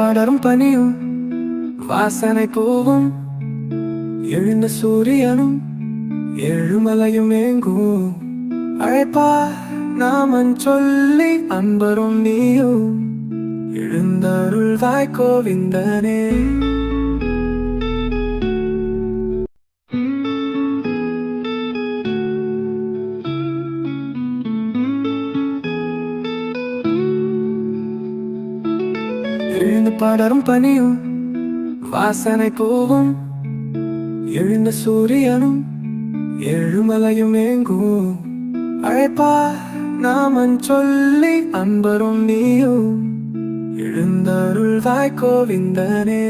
படரும் பனியும் வாசனை பூவும் எழுந்த சூரியனும் எழுமலையும் எங்கும் அழைப்பா நாமன் சொல்லி அன்பரும் நீயும் எழுந்தருள்வாய் கோவிந்தனே. எழுந்து படரும் பனியும் வாசனை பூவும் எழுந்த சூரியனும் எழுமலையும் எங்கும் அழைப்பா நாமன் சொல்லி அன்பரும் நீயும் எழுந்தருள்வாய் கோவிந்தனே.